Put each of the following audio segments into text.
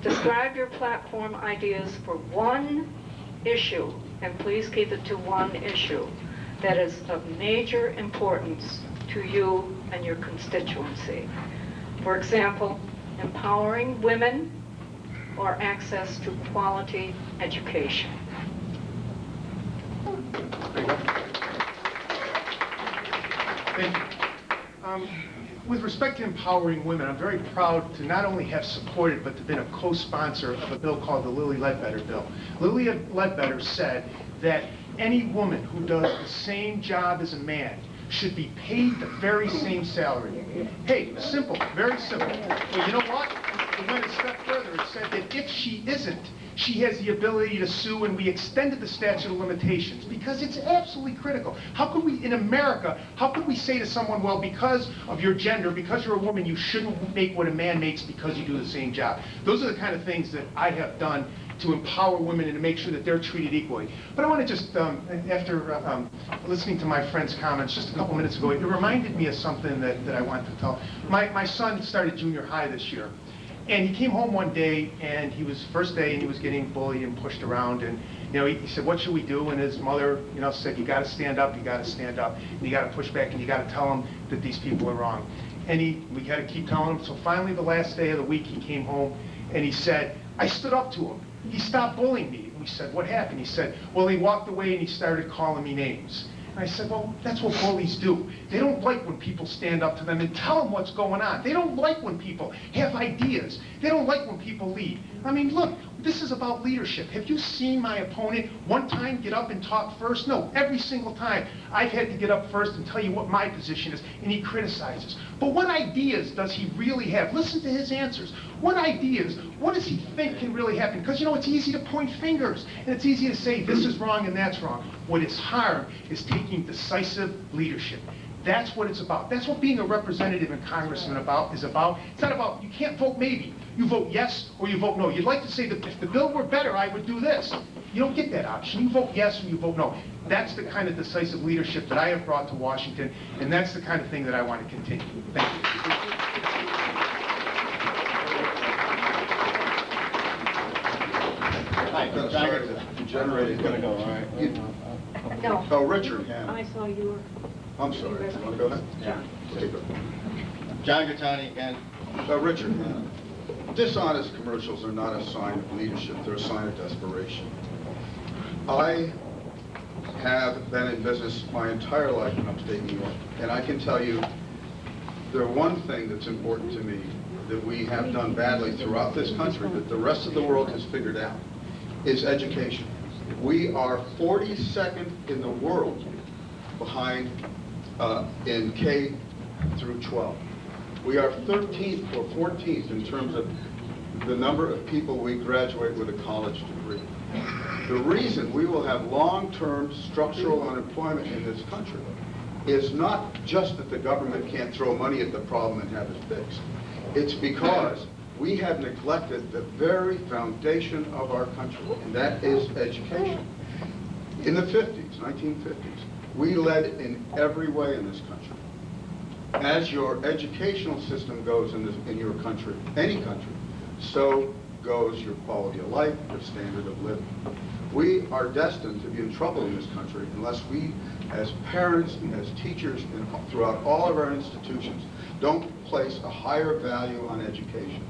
Describe your platform ideas for one issue, and please keep it to one issue that is of major importance to you and your constituency. For example, empowering women or access to quality education. Thank you. With respect to empowering women, I'm very proud to not only have supported, but to have been a co-sponsor of a bill called the Lilly Ledbetter bill. Lilly Ledbetter said that any woman who does the same job as a man should be paid the very same salary. Hey, simple, very simple. But you know what? It went a step further. It said that if she isn't, she has the ability to sue, and we extended the statute of limitations because it's absolutely critical. How could we, in America, how could we say to someone, well, because of your gender, because you're a woman, you shouldn't make what a man makes because you do the same job? Those are the kind of things that I have done to empower women and to make sure that they're treated equally. But I want to just, after listening to my friend's comments just a couple minutes ago, it reminded me of something that I wanted to tell. My son started junior high this year. And he came home one day, and he was first day, and he was getting bullied and pushed around. And he said, "What should we do?" And his mother, said, "You got to stand up. You got to stand up. And you got to push back, and you got to tell them that these people are wrong." And we had to keep telling him. So finally, the last day of the week, he came home, and he said, "I stood up to him. He stopped bullying me." And we said, "What happened?" He said, "Well, he walked away and he started calling me names." And I said, well, that's what bullies do. They don't like when people stand up to them and tell them what's going on. They don't like when people have ideas. They don't like when people lead. I mean, look, this is about leadership. Have you seen my opponent one time get up and talk first? No, every single time I've had to get up first and tell you what my position is, and he criticizes. But what ideas does he really have? Listen to his answers. What ideas, what does he think can really happen? Because, it's easy to point fingers, and it's easy to say this is wrong and that's wrong. What is hard is taking decisive leadership. That's what it's about. That's what being a representative and congressman is about. It's not about, you can't vote maybe. You vote yes or you vote no. You'd like to say that if the bill were better, I would do this. You don't get that option. You vote yes or you vote no. That's the kind of decisive leadership that I have brought to Washington, and that's the kind of thing that I want to continue. Thank you. Hi, the generator is going to go, all right? No. Oh, Richard. I saw you were... I'm sorry. You want to go ahead? Yeah. Okay, go. John Gattani again. Richard, dishonest commercials are not a sign of leadership. They're a sign of desperation. I have been in business my entire life in upstate New York, and I can tell you the one thing that's important to me that we have done badly throughout this country that the rest of the world has figured out is education. We are 42nd in the world behind in K through 12. We are 13th or 14th in terms of the number of people we graduate with a college degree. The reason we will have long-term structural unemployment in this country is not just that the government can't throw money at the problem and have it fixed. It's because we have neglected the very foundation of our country, and that is education. In the 50s, 1950s, we led in every way in this country. As your educational system goes in your country, any country, so goes your quality of life, your standard of living. We are destined to be in trouble in this country unless we, as parents, as teachers, and throughout all of our institutions, don't place a higher value on education.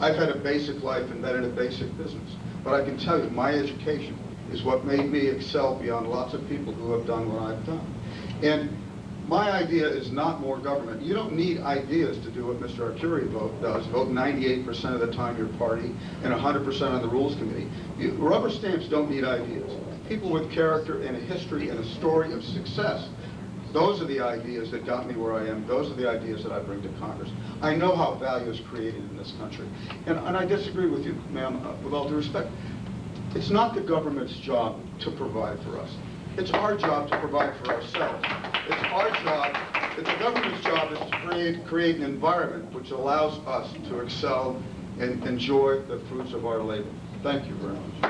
I've had a basic life and been in a basic business, but I can tell you my education is what made me excel beyond lots of people who have done what I've done. And my idea is not more government. You don't need ideas to do what Mr. Arcuri does. Vote 98% of the time your party and 100% on the Rules Committee. Rubber stamps don't need ideas. People with character and a history and a story of success, those are the ideas that got me where I am. Those are the ideas that I bring to Congress. I know how value is created in this country. And I disagree with you, ma'am, with all due respect. It's not the government's job to provide for us. It's our job to provide for ourselves. It's our job, it's the government's job is to create an environment which allows us to excel and enjoy the fruits of our labor. Thank you very much.